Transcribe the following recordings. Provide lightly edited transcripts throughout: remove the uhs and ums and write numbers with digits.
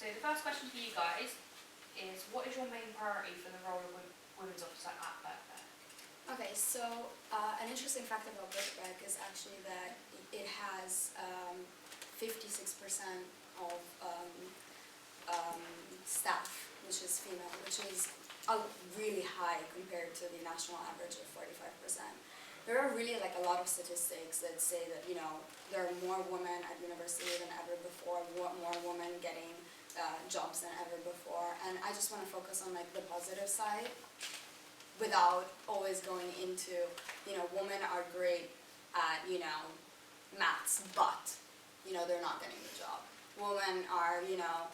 So the first question for you guys is, what is your main priority for the role of Women's Officer at Birkbeck? Okay, so an interesting fact about Birkbeck is actually that it has 56% of staff, which is female, which is really high compared to the national average of 45%. There are really like a lot of statistics that say that, you know, there are more women at university than ever before, more women getting jobs than ever before, and I just want to focus on like the positive side without always going into, you know, women are great at, you know, maths, but, you know, they're not getting the job. Women are, you know,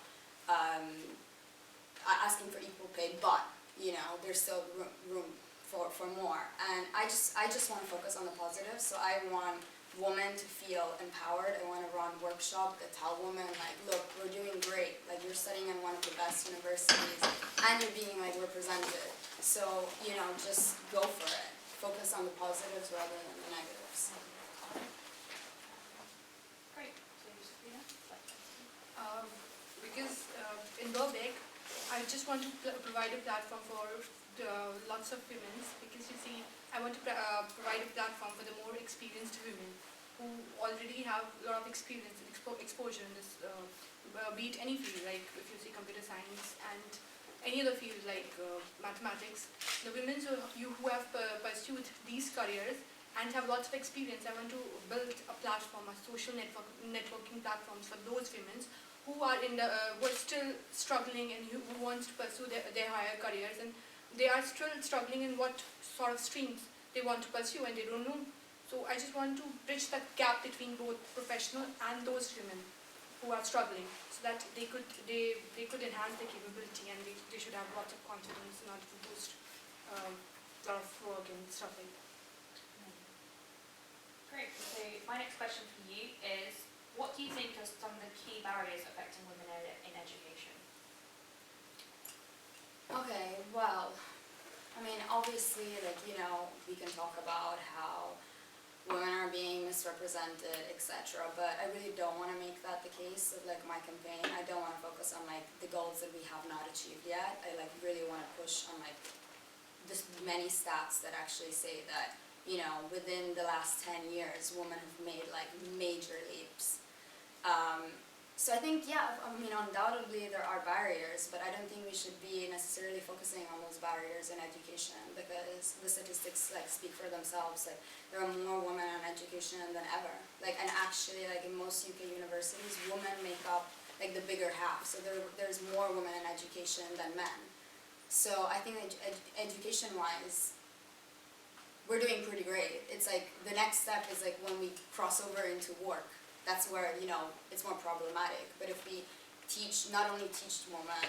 asking for equal pay, but, you know, there's still room for more. And I just want to focus on the positive. So I want women to feel empowered. I want to run workshops that tell women, like, look, we're doing great. Like, you're studying in one of the best universities, and you're being, like, represented. So, you know, just go for it. Focus on the positives rather than the negatives. Great. So, Sabrina? Because in Birkbeck, I just want to provide a platform for lots of women, because you see, I want to provide a platform for the more experienced women who already have a lot of experience and exposure in this, be it any field, like if you see computer science and any other field like mathematics. The women who have pursued these careers and have lots of experience, I want to build a platform, a social networking platform for those women who are who are still struggling and who want to pursue their higher careers, and they are still struggling in what sort of streams they want to pursue and they don't know. So I just want to bridge that gap between both professional and those women who are struggling, so that they could enhance their capability, and they should have lots of confidence in order to boost a lot of work and stuff like that. Great. So my next question for you is, what do you think are some of the key barriers affecting women in education? Okay, well, I mean, obviously, like, you know, we can talk about how women are being misrepresented, etc., but I really don't want to make that the case of, like, my campaign. I don't want to focus on, like, the goals that we have not achieved yet. I, like, really want to push on, like, just many stats that actually say that, you know, within the last 10 years, women have made, like, major leaps. So I think, yeah, I mean, undoubtedly there are barriers, but I don't think we should be necessarily focusing on those barriers in education, because the statistics, like, speak for themselves. Like, there are more women in education than ever. Like, and actually, like, in most UK universities, women make up, like, the bigger half. So there's more women in education than men. So I think education-wise, we're doing pretty great. It's like the next step is like when we cross over into work. That's where, you know, it's more problematic. But if we not only teach women,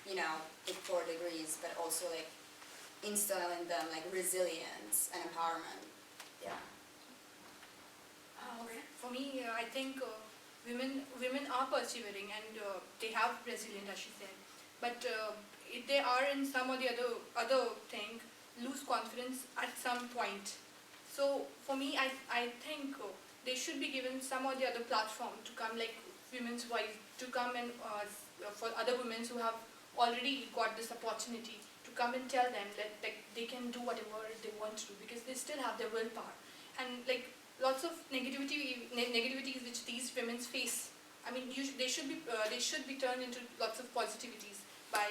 you know, with 4 degrees, but also like instill in them like resilience and empowerment. Yeah. For me, I think women are persevering, and they have resilience, as she said. But if they are in some or the other thing, lose confidence at some point. So for me, I think they should be given some or the other platform to come, like women's voice, to come and for other women who have already got this opportunity, to come and tell them that they can do whatever they want to do, because they still have their willpower. And like lots of negativities which these women face, I mean, they should be turned into lots of positivities by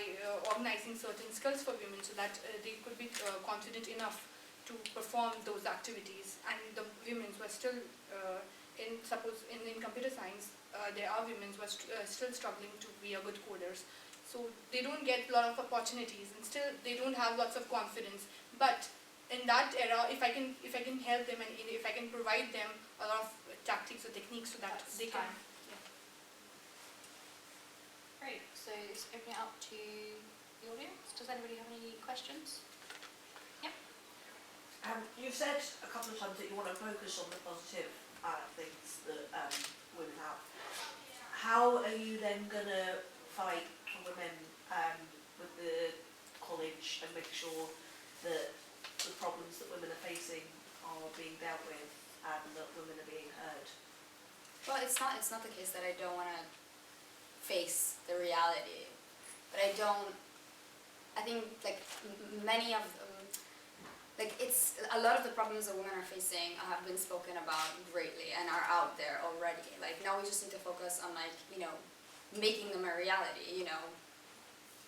organizing certain skills for women, so that they could be confident enough to perform those activities. And the women who are still in computer science, there are women who are still struggling to be a good coders. So they don't get a lot of opportunities, and still they don't have lots of confidence. But in that era, if I can help them, and if I can provide them a lot of tactics or techniques, so that they can. Great. So it's opening it up to the audience. Does anybody have any questions? Yeah. You've said a couple of times that you want to focus on the positive things that women have. How are you then going to fight for women with the college and make sure that the problems that women are facing are being dealt with and that women are being heard? Well, it's not the case that I don't want to face the reality. But I think like many of like it's a lot of the problems that women are facing have been spoken about greatly and are out there already. Like now we just need to focus on like, you know, making them a reality, you know,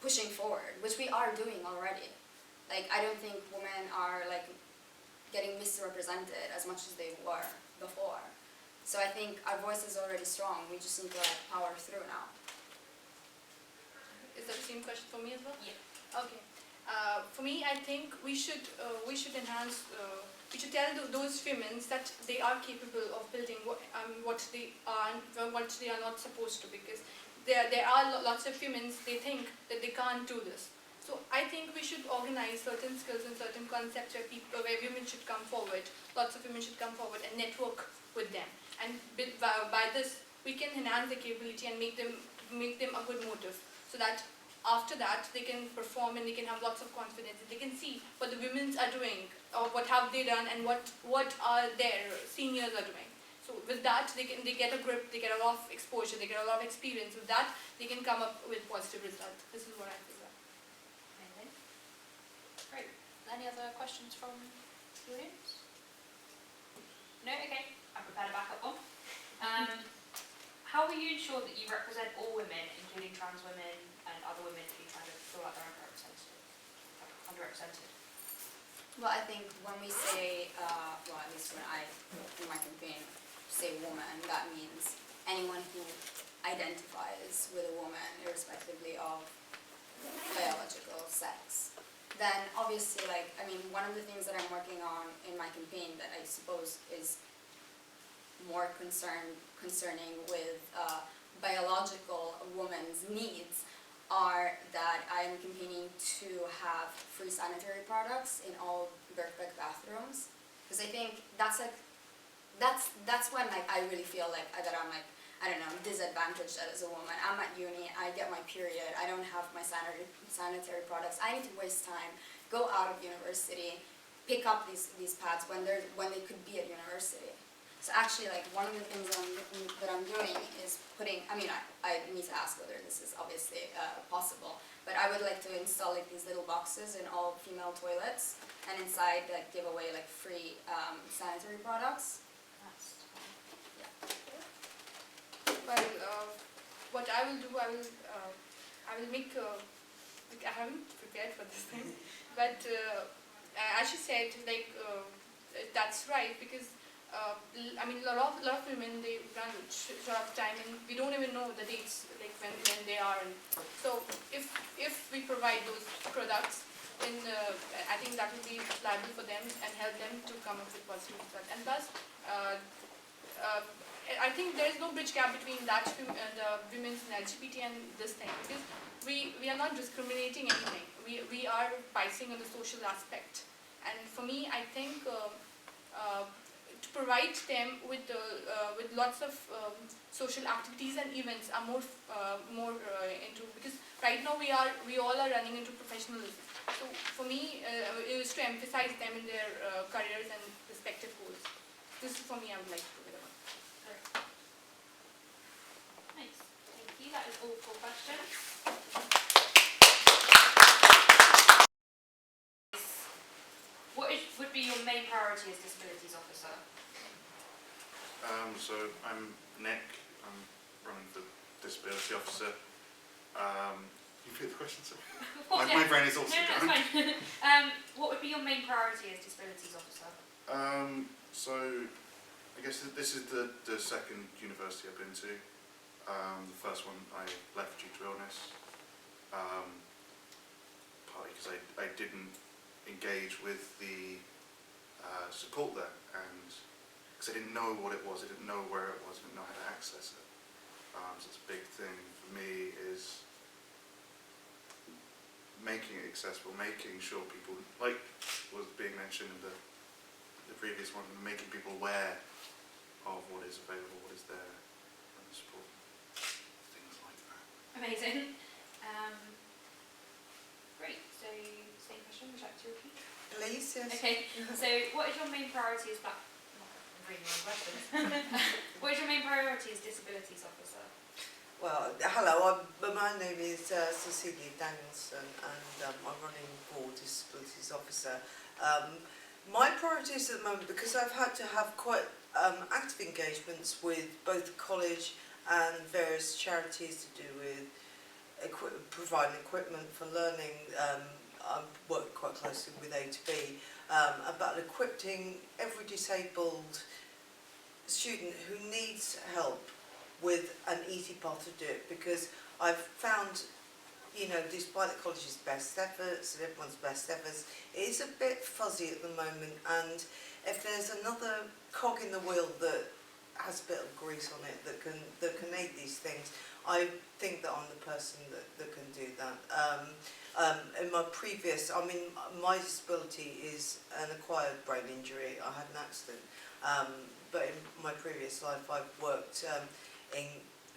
pushing forward, which we are doing already. Like I don't think women are like getting misrepresented as much as they were before. So I think our voice is already strong. We just need to like power through now. Is that the same question for me as well? Yeah. Okay. For me, I think we should enhance. We should tell those women that they are capable of building what they are and what they are not supposed to, because there are lots of women, they think that they can't do this. So I think we should organize certain skills and certain concepts where women should come forward. Lots of women should come forward and network with them. And by this, we can enhance their capability and make them a good motive, so that after that they can perform and they can have lots of confidence. They can see what the women are doing, or what have they done, and what are their seniors are doing. So with that, they get a grip, they get a lot of exposure, they get a lot of experience. With that, they can come up with positive results. This is what I feel. Amazing. Great. Any other questions from the audience? No? Okay. I prepared a backup one. How will you ensure that you represent all women, including trans women and other women who kind of feel like they're underrepresented? Well, I think when we say, well, at least when I, in my campaign, say woman, that means anyone who identifies with a woman, irrespectively of biological sex. Then obviously, like, I mean, one of the things that I'm working on in my campaign that I suppose is more concerning with biological women's needs are that I am campaigning to have free sanitary products in all Birkbeck bathrooms, because I think that's like that's when like I really feel like that I'm like, I don't know, disadvantaged as a woman. I'm at uni, I get my period, I don't have my sanitary products. I need to waste time, go out of university, pick up these pads when they could be at university. So actually, like, one of the things that I'm doing is putting, I mean, I need to ask whether this is obviously possible, but I would like to install like these little boxes in all female toilets, and inside like give away like free sanitary products. Well, what I will do, I will make. Like I haven't prepared for this thing, but as she said, like that's right, because. I mean, a lot of women, they run short of time, and we don't even know the dates, like when they are. And so if we provide those products, then I think that will be liable for them and help them to come up with positive results. And thus, I think there is no bridge gap between that the women's and LGBT and this thing, because we are not discriminating anything. We are biasing on the social aspect. And for me, I think. To provide them with lots of social activities and events are more into, because right now we all are running into professionalism. So for me, it was to emphasize them in their careers and respective goals. This is for me, I would like to do it about. Nice. Thank you. That is all for questions. What would be your main priority as Disabilities Officer? So I'm Nick, I'm running for Disability Officer. You repeat the question, sir? My brain is also No, that's fine. What would be your main priority as Disabilities Officer? So I guess this is the second university I've been to. The first one I left due to illness, partly because I didn't engage with the support there, and because I didn't know what it was, I didn't know where it was, I didn't know how to access it. So it's a big thing for me is making it accessible, making sure people, like was being mentioned in the previous one, making people aware of what is available, what is there, and support, things like that. Amazing. Great. So, same question. Would you like to repeat? Please, yes. Okay. So, what is your main priority as Black? I'm reading wrong questions. What is your main priority as Disabilities Officer? Well, hello, my name is Cecilia Danielson and I'm running for Disabilities Officer. My priorities at the moment, because I've had to have quite active engagements with both the college and various charities to do with providing equipment for learning, I work quite closely with A2B about equipping every disabled student who needs help with an easy path to do it, because I've found, you know, despite the college's best efforts and everyone's best efforts, it is a bit fuzzy at the moment, and if there's another cog in the wheel that has a bit of grease on it that can aid these things, I think that I'm the person that can do that. In my previous, I mean, my disability is an acquired brain injury. I had an accident, but in my previous life I've worked in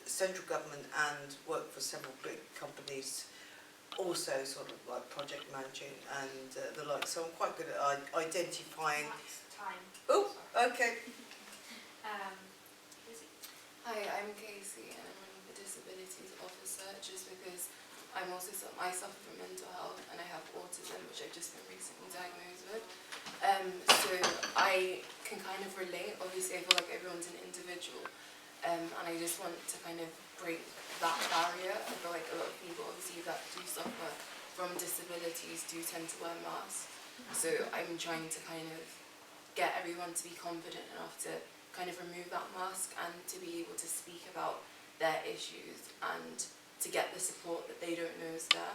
central government and worked for several big companies, also sort of like project managing and the like, so I'm quite good at identifying. That's time. Oh, Sorry. okay. Lizzie? Hi, I'm Casey and I'm running for Disabilities Officer just because I suffer from mental health and I have autism, which I've just been recently diagnosed with. So I can kind of relate. Obviously I feel like everyone's an individual, and I just want to kind of break that barrier. I feel like a lot of people obviously that do suffer from disabilities do tend to wear masks, so I'm trying to kind of get everyone to be confident enough to kind of remove that mask and to be able to speak about their issues and to get the support that they don't know is there.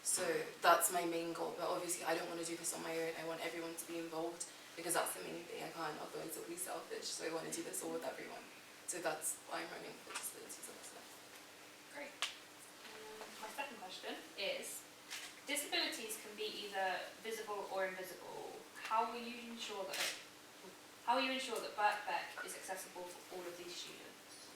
So that's my main goal, but obviously I don't want to do this on my own. I want everyone to be involved because that's the main thing. I can't, otherwise it'll be selfish, so I want to do this all with everyone. So that's why I'm running for Disabilities Officer. Great. My second question is, disabilities can be either visible or invisible. How will you ensure that Birkbeck is accessible for all of these students?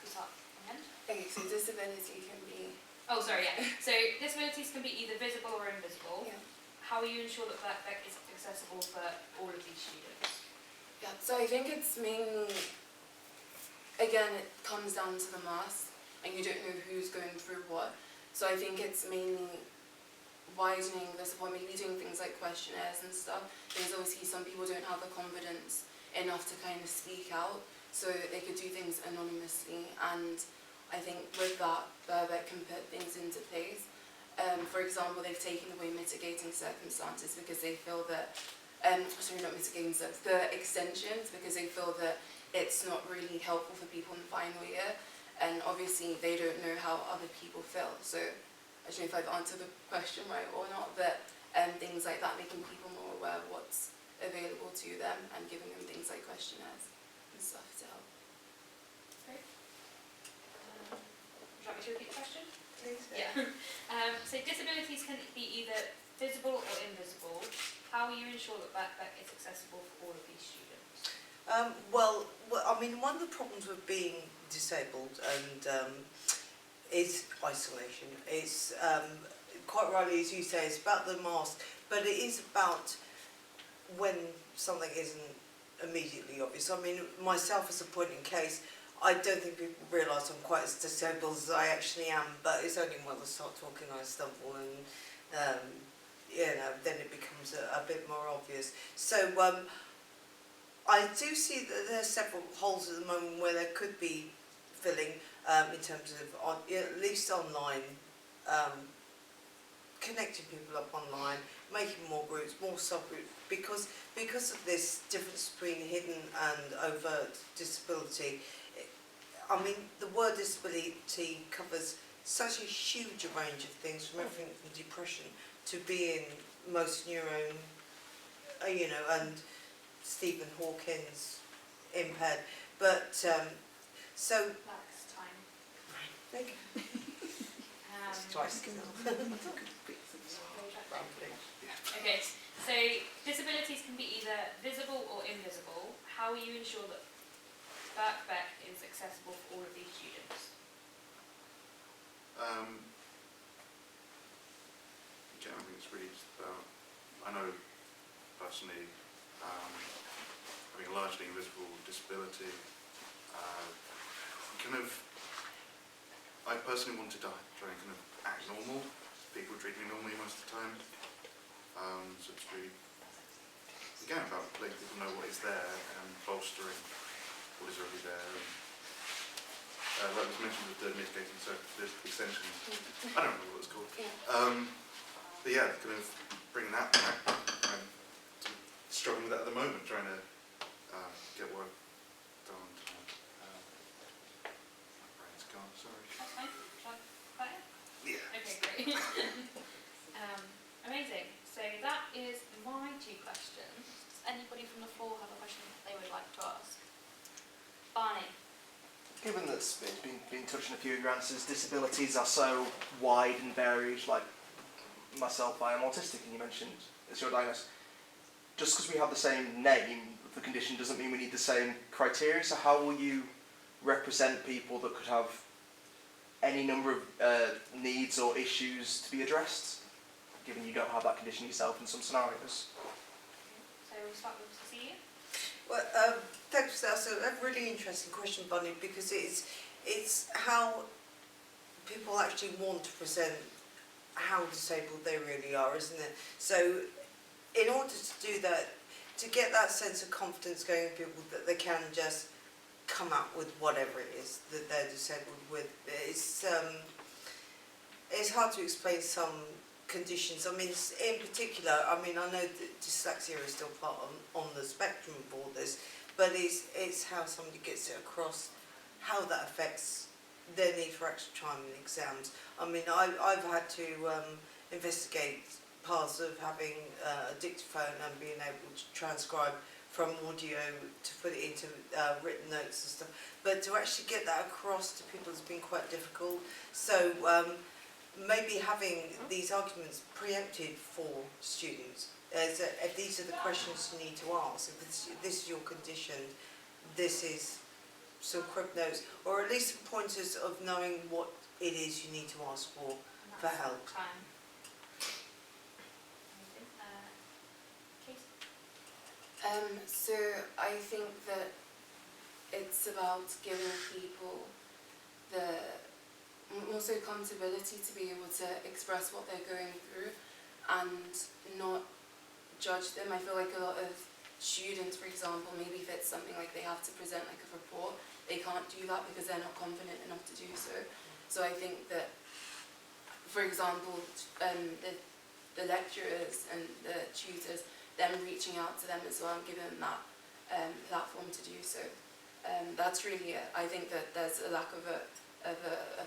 Who's up again? Okay, so disability can be... Oh, sorry, yeah. So disabilities can be either visible or invisible. Yeah. How will you ensure that Birkbeck is accessible for all of these students? Yeah, so I think it's mainly, again, it comes down to the mask, and you don't know who's going through what. So I think it's mainly widening the support, maybe doing things like questionnaires and stuff, because obviously some people don't have the confidence enough to kind of speak out, so they could do things anonymously, and I think with that, Birkbeck can put things into place. For example, they've taken away mitigating circumstances because they feel that, sorry, not mitigating circumstances, the extensions, because they feel that it's not really helpful for people in the final year, and obviously they don't know how other people feel. So I don't know if I've answered the question right or not, but things like that, making people more aware of what's available to them and giving them things like questionnaires and stuff to help. Great. Would you like me to repeat the question? Please. Yeah. So disabilities can be either visible or invisible. How will you ensure that Birkbeck is accessible for all of these students? Well, I mean, one of the problems with being disabled and is isolation. It's quite rightly, as you say, it's about the mask, but it is about when something isn't immediately obvious. I mean, myself as a point in case, I don't think people realise I'm quite as disabled as I actually am, but it's only when I start talking I stumble and, you know, then it becomes a bit more obvious. So I do see that there are several holes at the moment where there could be filling in terms of, at least online, connecting people up online, making more groups, more subgroups, because of this difference between hidden and overt disability. I mean, the word disability covers such a huge range of things, from everything from depression to being most neuro, you know, and Stephen Hawking's impaired. But so. That's time. Thank you. Twice. Okay, so disabilities can be either visible or invisible. How will you ensure that Birkbeck is accessible for all of these students? Again, I think it's really just about, I know personally, having a largely invisible disability, kind of I personally want to try and kind of act normal. People treat me normally most of the time. So it's really, again, about letting people know what is there and bolstering what is already there. And, like was mentioned with the mitigating the extensions, I don't know what it's called. But yeah, kind of bringing that back. I'm struggling with that at the moment, trying to get work done on time. My brain's gone, sorry. That's fine. Shall I cut it? Yeah. Okay, great. Amazing. So that is my 2 questions. Does anybody from the floor have a question that they would like to ask? Barney. Given that it's been touched on a few of your answers, disabilities are so wide and varied, like myself, I am autistic, and you mentioned it's your diagnosis. Just because we have the same name of the condition doesn't mean we need the same criteria, so how will you represent people that could have any number of needs or issues to be addressed, given you don't have that condition yourself in some scenarios? So we'll start with Cecilia. Well, thanks for that. So that's a really interesting question, Bunny, because it's how people actually want to present how disabled they really are, isn't it? So in order to do that, to get that sense of confidence going in people that they can just come up with whatever it is that they're disabled with, it's hard to explain some conditions. I mean, in particular, I mean, I know that dyslexia is still part on the spectrum of all this, but it's how somebody gets it across, how that affects their need for extra time in exams. I mean, I've had to investigate paths of having a dictaphone and being able to transcribe from audio to put it into written notes and stuff. But to actually get that across to people has been quite difficult. So maybe having these arguments preempted for students, if these are the questions you need to ask, if this is your condition, this is some quick notes, or at least some pointers of knowing what it is you need to ask for help. Time. Casey. So I think that it's about giving people also accountability to be able to express what they're going through and not judge them. I feel like a lot of students, for example, maybe if it's something like they have to present like a report, they can't do that because they're not confident enough to do so. So I think that, for example, the lecturers and the tutors, them reaching out to them as well and giving them that platform to do so. That's really it. I think that there's a lack of a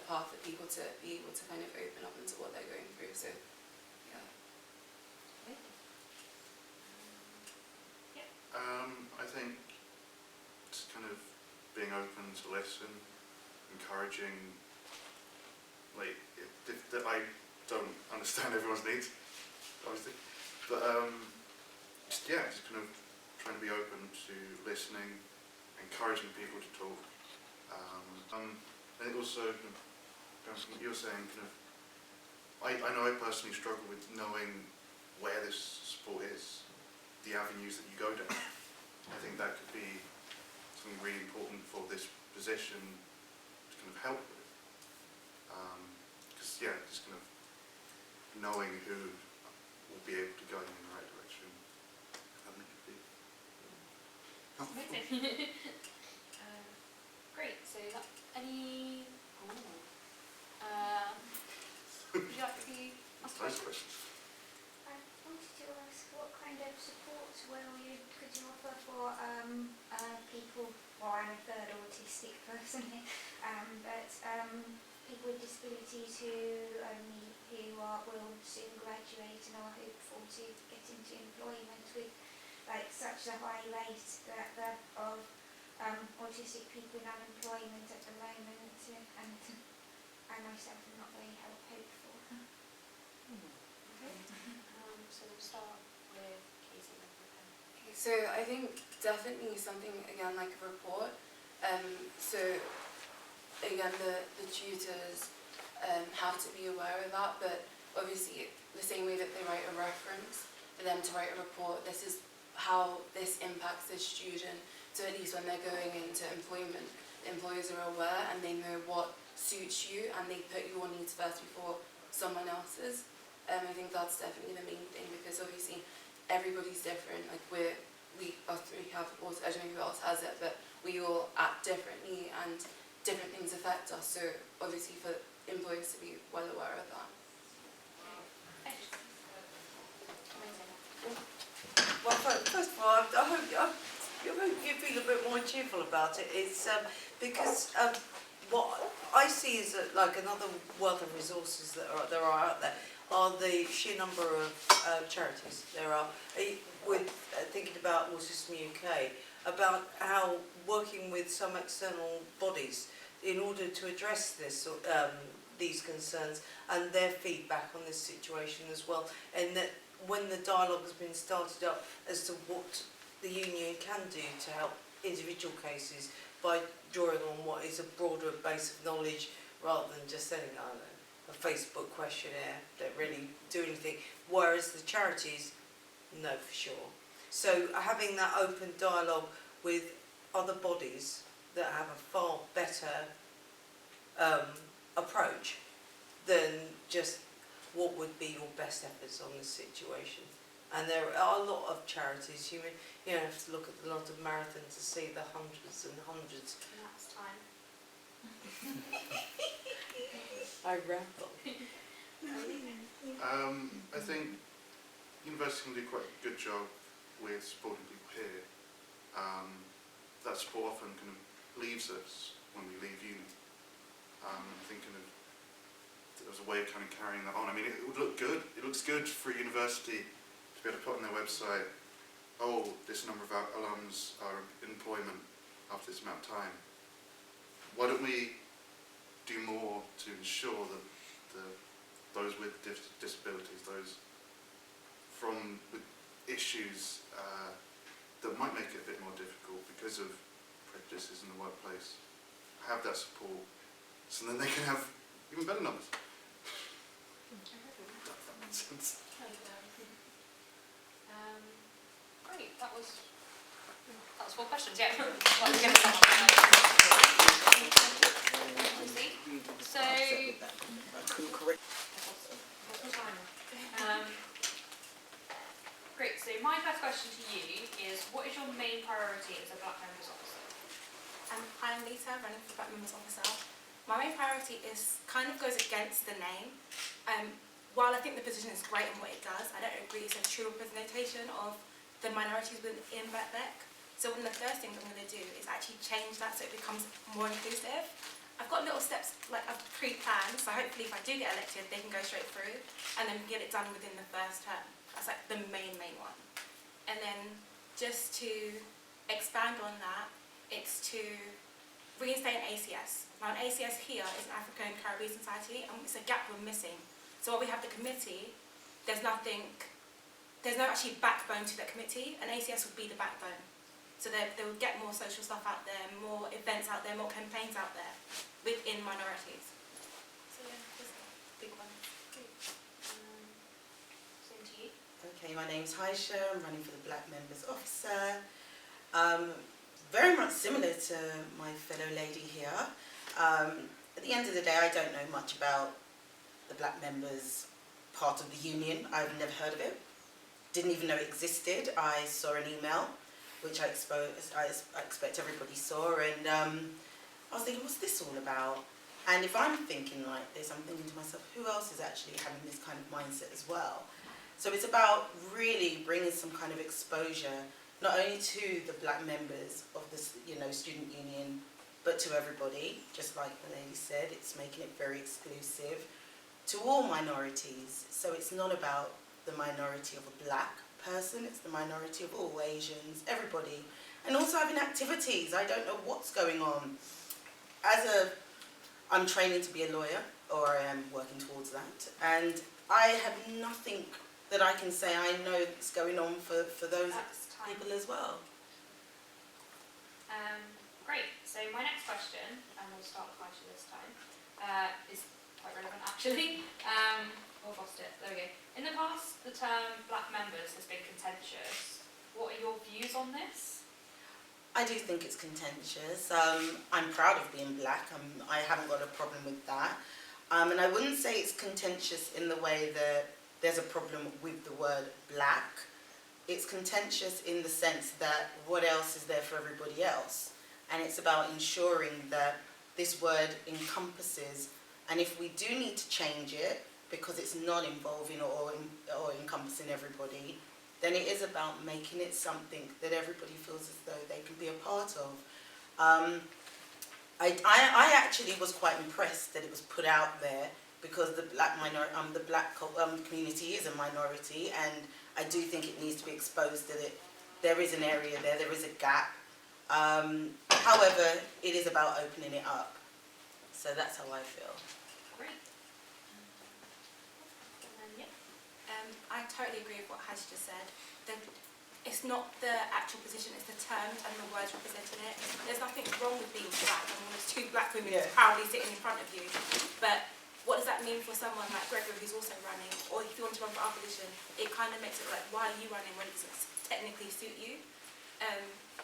path for people to be able to kind of open up into what they're going through. So, yeah. I think just kind of being open to listen, encouraging, like, that I don't understand everyone's needs, obviously, but just kind of trying to be open to listening, encouraging people to talk, and also, going from what you were saying, kind of, I know I personally struggle with knowing where this support is, the avenues that you go down. I think that could be something really important for this position to kind of help with. Because just kind of knowing who will be able to guide you in the right direction. I think it could be. Amazing. Great. So, is that any? Would you like to ask Nice questions? questions. I wanted to ask what kind of support could you offer for people, well, I'm a third autistic person here, but people with disabilities who will soon graduate and are hopeful to get into employment with like such a high rate of autistic people in unemployment at the moment, and I myself am not very hopeful. So we'll start with Casey. So I think definitely something, again, like a report. So again, the tutors have to be aware of that, but obviously the same way that they write a reference, for them to write a report, this is how this impacts the student. So at least when they're going into employment, the employers are aware and they know what suits you and they put your needs first before someone else's. I think that's definitely the main thing, because obviously everybody's different. Like us three have, also, I don't know who else has it, but we all act differently and different things affect us. So obviously for employers to be well aware of that. Well, first of all, I hope you feel a bit more cheerful about it. It's because what I see is that, like, another wealth of resources that are out there are the sheer number of charities there are. With thinking about Autism UK, about how working with some external bodies in order to address this these concerns and their feedback on this situation as well, and that when the dialogue has been started up as to what the union can do to help individual cases by drawing on what is a broader base of knowledge rather than just sending, I don't know, a Facebook questionnaire that really do anything, whereas the charities know for sure. So having that open dialogue with other bodies that have a far better approach than just what would be your best efforts on this situation. And there are a lot of charities. You have to look at the London Marathon to see the hundreds and hundreds. And that's time. I ramble. I think university can do quite a good job with supporting people here. That support often kind of leaves us when we leave uni. I'm thinking of there's a way of kind of carrying that on. I mean, it would look good. It looks good for a university to be able to put on their website, oh, this number of our alums are in employment after this amount of time. Why don't we do more to ensure that those with disabilities, those with issues that might make it a bit more difficult because of prejudices in the workplace, have that support, so then they can have even better numbers. If that makes sense. Great, that was 4 questions, yeah. So, great, so my first question to you is, what is your main priority as a Black Members Officer? I'm Lisa, running for Black Members Officer. My main priority kind of goes against the name. While I think the position is great in what it does, I don't agree it's a true representation of the minorities within Birkbeck. So one of the first things I'm going to do is actually change that so it becomes more inclusive. I've got little steps like I've pre-planned, so hopefully if I do get elected they can go straight through and then get it done within the first term. That's like the main one. And then just to expand on that, it's to reinstate an ACS. Now an ACS here is an African Caribbean Society, and it's a gap we're missing. So while we have the committee, there's no actually backbone to that committee. An ACS would be the backbone. So they will get more social stuff out there, more events out there, more campaigns out there within minorities. So yeah, that's a big one. Same to you. Okay, my name's Haisha, I'm running for the Black Members Officer. Very much similar to my fellow lady here. At the end of the day, I don't know much about the Black Members part of the union. I've never heard of it. Didn't even know it existed. I saw an email, which I expect everybody saw, and I was thinking, what's this all about? And if I'm thinking like this, I'm thinking to myself, who else is actually having this kind of mindset as well? So it's about really bringing some kind of exposure, not only to the Black members of the student union, but to everybody. Just like the lady said, it's making it very exclusive to all minorities. So it's not about the minority of a Black person, it's the minority of all Asians, everybody. And also having activities. I don't know what's going on. I'm training to be a lawyer, or I am working towards that, and I have nothing that I can say I know that's going on for those people as well. Great, so my next question, and we'll start with Aisha this time, is quite relevant actually. We've lost it, there we go. In the past, the term Black members has been contentious. What are your views on this? I do think it's contentious. I'm proud of being black. I haven't got a problem with that. And I wouldn't say it's contentious in the way that there's a problem with the word black. It's contentious in the sense that what else is there for everybody else? And it's about ensuring that this word encompasses, and if we do need to change it because it's not involving or encompassing everybody, then it is about making it something that everybody feels as though they can be a part of. I actually was quite impressed that it was put out there, because the black community is a minority, and I do think it needs to be exposed that there is an area there is a gap. However, it is about opening it up. So that's how I feel. Great. And then, I totally agree with what Haj just said. It's not the actual position, it's the terms and the words representing it. There's nothing wrong with being black. I mean, there's two black women proudly sitting in front of you. But what does that mean for someone like Gregory, who's also running? Or if you want to run for our position, it kind of makes it like, why are you running when it doesn't technically suit you?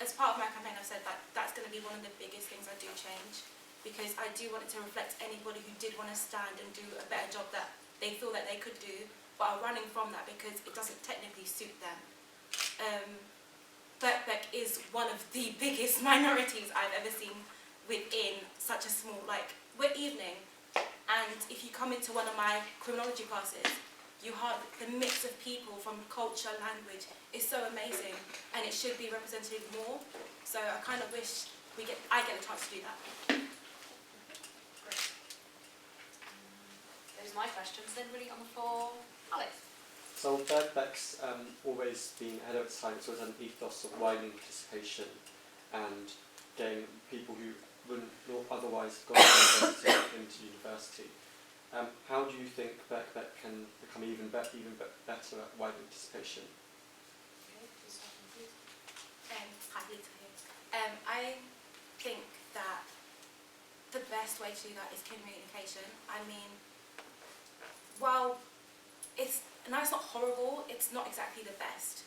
As part of my campaign, I've said that that's going to be one of the biggest things I do change, because I do want it to reflect anybody who did want to stand and do a better job that they feel that they could do, but are running from that because it doesn't technically suit them. Birkbeck is one of the biggest minorities I've ever seen within such a small, we're evening, and if you come into one of my criminology classes, you have the mix of people from culture, language is so amazing, and it should be represented more. So I kind of wish I get a chance to do that. great. Those are my questions. Then really on the floor, Alex. So Birkbeck's always been ahead of its time. It's always had an ethos of widening participation and getting people who wouldn't otherwise have gone into university. How do you think Birkbeck can become even better at widening participation? Hi, Lisa here. I think that the best way to do that is communication. I mean, while it's not horrible, it's not exactly the best.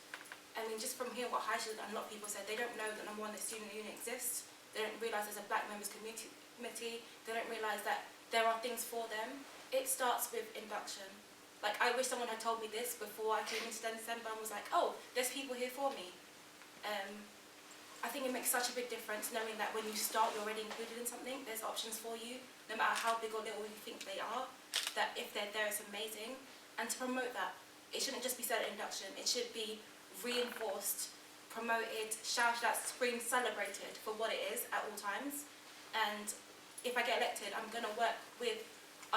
I mean, just from hearing what Haisha and a lot of people said, they don't know that number one, the student union exists. They don't realise there's a black members committee. They don't realise that there are things for them. It starts with induction. Like, I wish someone had told me this before I came into December and was like, oh, there's people here for me. I think it makes such a big difference knowing that when you start, you're already included in something. There's options for you, no matter how big or little you think they are, that if they're there, it's amazing. And to promote that, it shouldn't just be said at induction. It should be reinforced, promoted, shouted at, screamed, celebrated for what it is at all times. And if I get elected, I'm going to work with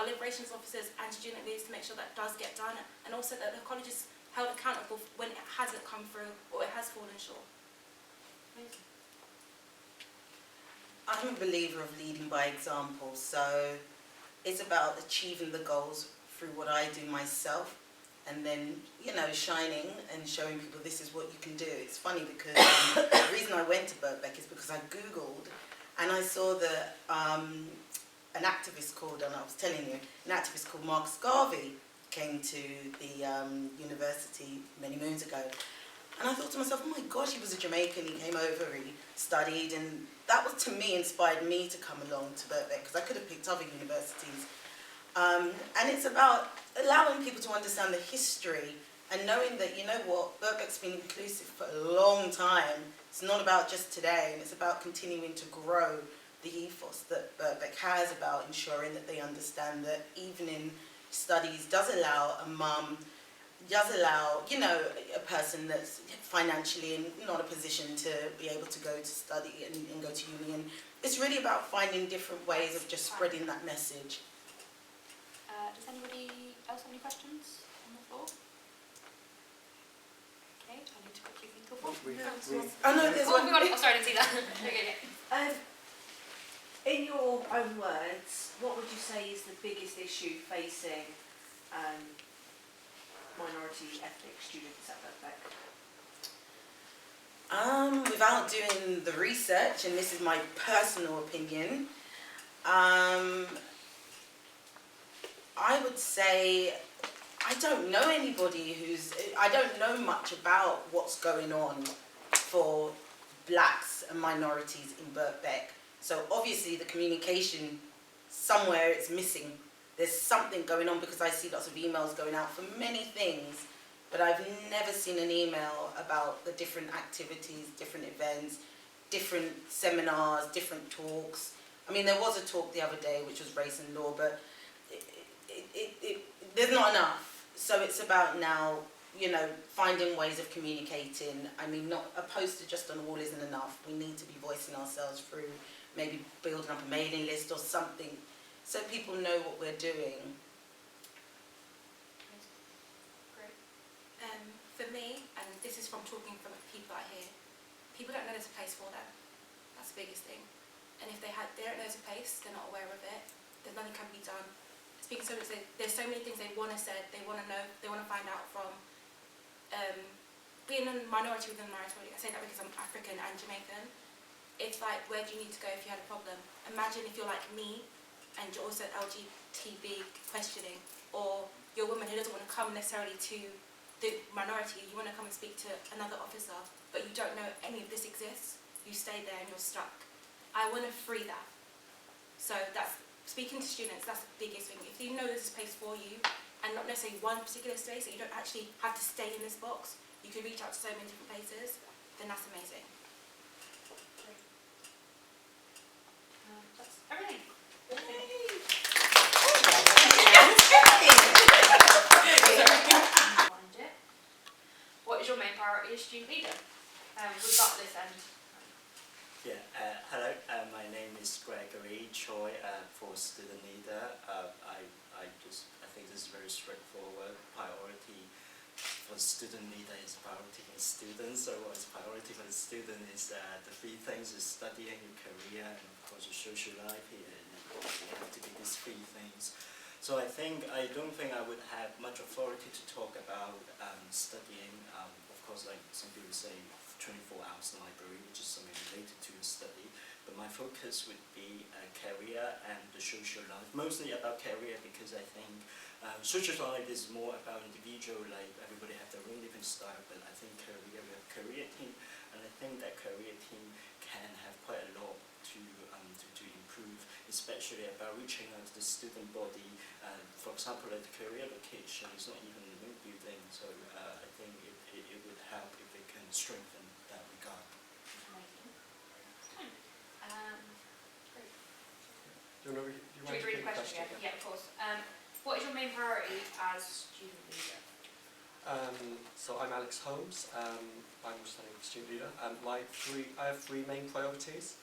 our liberations officers and student leaders to make sure that does get done, and also that the college is held accountable when it hasn't come through or it has fallen short. I'm a believer of leading by example, so it's about achieving the goals through what I do myself, and then, shining and showing people this is what you can do. It's funny because the reason I went to Birkbeck is because I Googled and I saw that an activist called, and I was telling you, an activist called Marcus Garvey came to the university many moons ago. And I thought to myself, oh my gosh, he was a Jamaican, he came over, he studied, and that was, to me, inspired me to come along to Birkbeck, because I could have picked other universities. And it's about allowing people to understand the history and knowing that, Birkbeck's been inclusive for a long time. It's not about just today, and it's about continuing to grow the ethos that Birkbeck has about ensuring that they understand that evening studies does allow a mum, does allow, a person that's financially in not a position to be able to go to study and go to uni. And it's really about finding different ways of just spreading that message. Does anybody else have any questions on the floor? Okay, I need to quickly think of one. Oh no, there's Oh, one. we got it. Oh, sorry, I didn't see that. Okay. In your own words, what would you say is the biggest issue facing minority ethnic students at Birkbeck? Without doing the research, and this is my personal opinion, I would say I don't know anybody I don't know much about what's going on for blacks and minorities in Birkbeck. So obviously the communication, somewhere it's missing. There's something going on, because I see lots of emails going out for many things, but I've never seen an email about the different activities, different events, different seminars, different talks. I mean, there was a talk the other day which was race and law, but there's not enough. So it's about now, you know, finding ways of communicating. I mean, not a poster just on the wall isn't enough. We need to be voicing ourselves through maybe building up a mailing list or something, so people know what we're doing. For me, and this is from talking from people out here, people don't know there's a place for them. That's the biggest thing. And if they don't know there's a place, they're not aware of it, there's nothing can be done. Speaking so there's so many things they want to say, they want to know, they want to find out from. Being a minority within a minority, I say that because I'm African and Jamaican, it's like, where do you need to go if you had a problem? Imagine if you're like me and you're also LGTB questioning, or you're a woman who doesn't want to come necessarily to the minority, you want to come and speak to another officer, but you don't know any of this exists, you stay there and you're stuck. I want to free that. So that's, speaking to students, that's the biggest thing. If you know there's a space for you, and not necessarily one particular space, so you don't actually have to stay in this box, you can reach out to so many different places, then that's amazing. That's everything. What is your main priority as student leader? We've got this end. Yeah, hello, my name is Gregory Choi, for student leader. I think this is very straightforward. Priority for student leader is priority for students. So what's priority for the student is the three things: is studying, your career, and of course your social life. You have to be these three things. So I don't think I would have much authority to talk about studying. Of course, like some people say, 24 hours library, which is something related to your study. But my focus would be career and the social life. Mostly about career, because I think social life is more about individual life. Everybody have their own different style, but I think career, we have a career team, and I think that career team can have quite a lot to improve, especially about reaching out to the student body. For example, at the career location is not even the main building, so I think it would help if it can strengthen that regard. Amazing. Great. Do you want to Should we read the question again? Yeah, of course. What is your main priority as student leader? So I'm Alex Holmes. I'm studying student leader. I have three main priorities.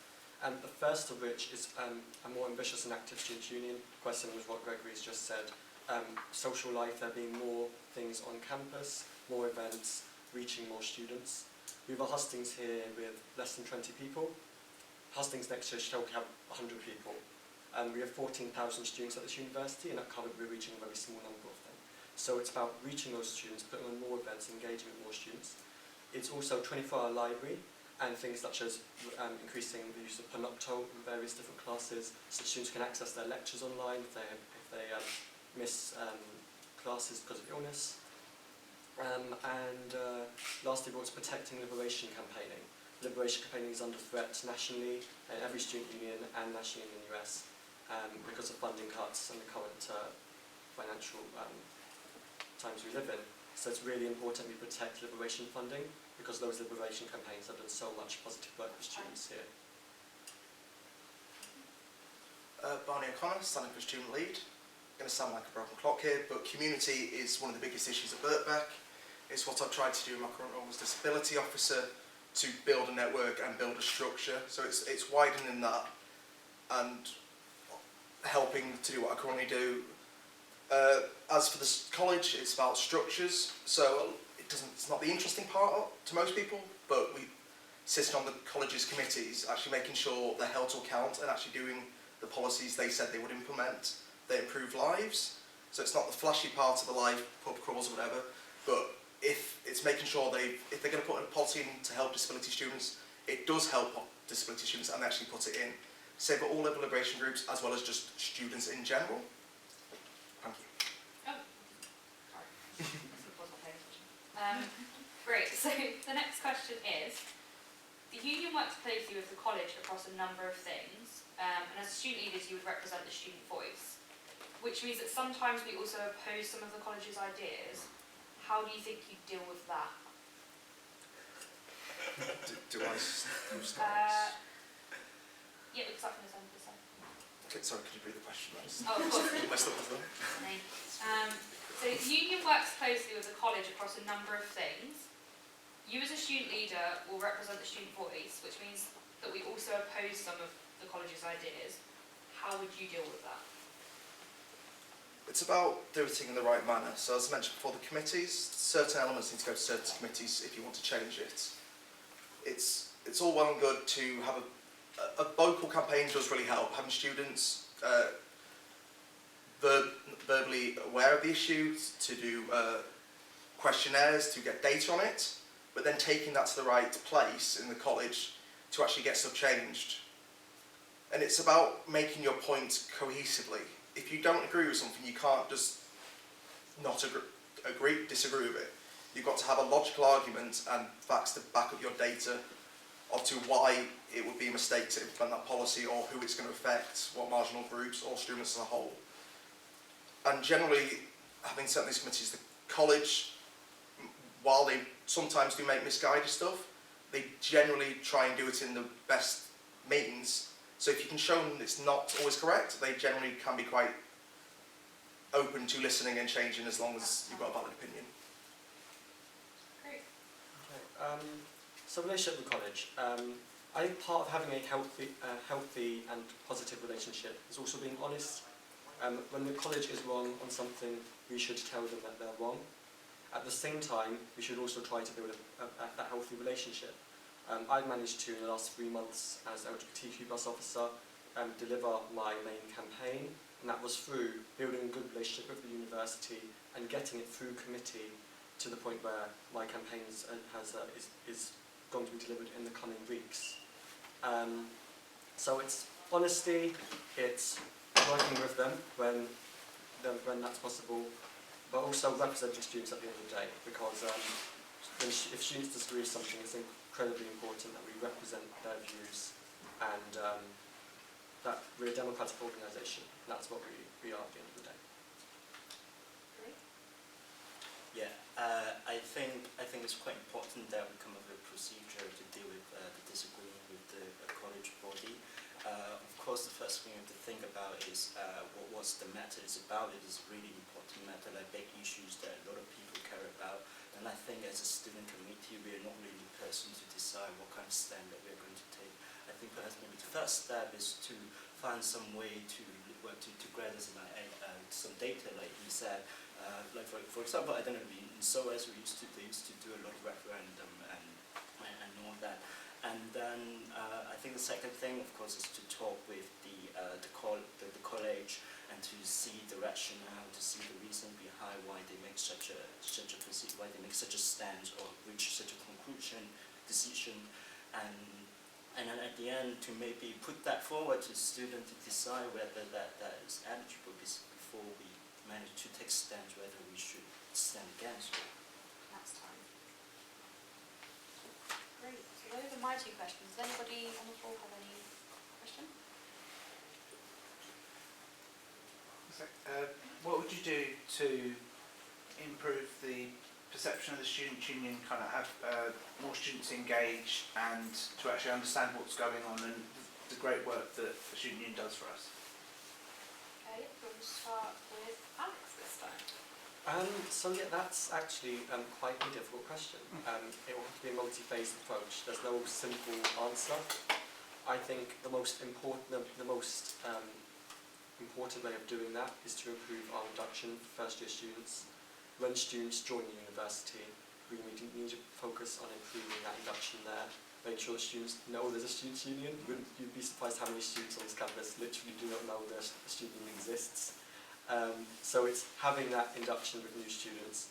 The first of which is a more ambitious and active student union, quite similar to what Gregory's just said. Social life, there being more things on campus, more events, reaching more students. We have a Hustings here with less than 20 people. Hustings next year should have 100 people. We have 14,000 students at this university, and currently we're reaching a very small number of them. So it's about reaching those students, putting on more events, engaging with more students. It's also a 24-hour library, and things such as increasing the use of Panopto in various different classes, so students can access their lectures online if they miss classes because of illness. Lastly, what's protecting liberation campaigning. Liberation campaigning is under threat nationally in every student union and nationally in the US because of funding cuts and the current financial times we live in. So it's really important we protect liberation funding, because those liberation campaigns have done so much positive work for students here. Barney O'Connor, standing for student lead. Going to sound like a broken clock here, but community is one of the biggest issues at Birkbeck. It's what I've tried to do in my current role as Disability Officer, to build a network and build a structure. So it's widening that and helping to do what I currently do. As for the college, it's about structures. So it's not the interesting part to most people, but we sit on the college's committees, actually making sure they're held to account and actually doing the policies they said they would implement that improve lives. So it's not the flashy part of the life, pub crawls or whatever, but if it's making sure if they're going to put a policy in to help disability students, it does help disability students and actually put it in. Say for all level liberation groups as well as just students in general. Thank you. Oh, sorry. Great, so the next question is, the union works closely with the college across a number of things, and as student leaders you would represent the student voice, which means that sometimes we also oppose some of the college's ideas. How do you think you deal with that? Do I start? Yeah, we can start from this end. Okay, sorry, could you read the question? Oh, of course. Messed up as well. So the union works closely with the college across a number of things. You as a student leader will represent the student voice, which means that we also oppose some of the college's ideas. How would you deal with that? It's about doing it in the right manner. So as I mentioned before, the committees, certain elements need to go to certain committees if you want to change it. It's all well and good to have a vocal campaign does really help. Having students verbally aware of the issue, to do questionnaires, to get data on it, but then taking that to the right place in the college to actually get stuff changed. And it's about making your point cohesively. If you don't agree with something, you can't just not disagree with it. You've got to have a logical argument and facts to back up your data of to why it would be a mistake to implement that policy, or who it's going to affect, what marginal groups or students as a whole. And generally, having sat in these committees, the college, while they sometimes do make misguided stuff, they generally try and do it in the best means. So if you can show them it's not always correct, they generally can be quite open to listening and changing, as long as you've got a valid opinion. Great. Okay. So relationship with college. I think part of having a healthy and positive relationship is also being honest. When the college is wrong on something, we should tell them that they're wrong. At the same time, we should also try to build a healthy relationship. I've managed to, in the last 3 months, as LGBTQ+ officer, deliver my main campaign, and that was through building a good relationship with the university and getting it through committee to the point where my campaign is going to be delivered in the coming weeks. So it's honesty, it's working with them when that's possible, but also representing students at the end of the day, because if students disagree with something, it's incredibly important that we represent their views, and that we're a democratic organisation, and that's what we are at the end of the day. Yeah, I think it's quite important that we come up with a procedure to deal with the disagreement with the college body. Of course, the first thing we have to think about is what's the matter is about. It is a really important matter, like big issues that a lot of people care about. And I think as a student committee, we are not really the person to decide what kind of stand that we are going to take. I think perhaps maybe the first step is to find some way to gather some data, like you said. Like for example, I don't know, in SOAS we used to do a lot of referendum and all that. And then I think the second thing, of course, is to talk with the college and to see the rationale, to see the reason behind why they make such a stance or reach such a decision, and then at the end to maybe put that forward to the student to decide whether that is eligible before we manage to take stance whether we should stand against it. That's time. Great. So those are my two questions. Does anybody on the floor have any question? What would you do to improve the perception of the student union, kind of have more students engaged and to actually understand what's going on and the great work that the student union does for us? Okay, we'll start with Alex this time. So yeah, that's actually quite a difficult question. It will have to be a multi-phased approach. There's no simple answer. I think the most important way of doing that is to improve our induction for first-year students. When students join the university, we need to focus on improving that induction there. Make sure students know there's a students' union. You'd be surprised how many students on this campus literally do not know that a student union exists. So it's having that induction with new students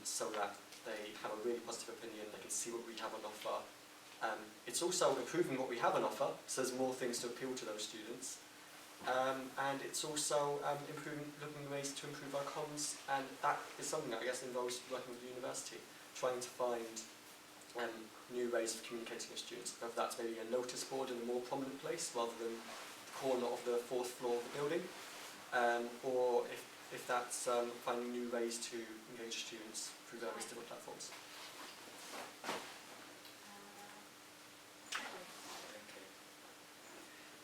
so that they have a really positive opinion, they can see what we have on offer. It's also improving what we have on offer, so there's more things to appeal to those students. And it's also looking at ways to improve our comms, and that is something that I guess involves working with the university, trying to find new ways of communicating with students, whether that's maybe a notice board in a more prominent place rather than the corner of the 4th floor of the building, or if that's finding new ways to engage students through various different platforms.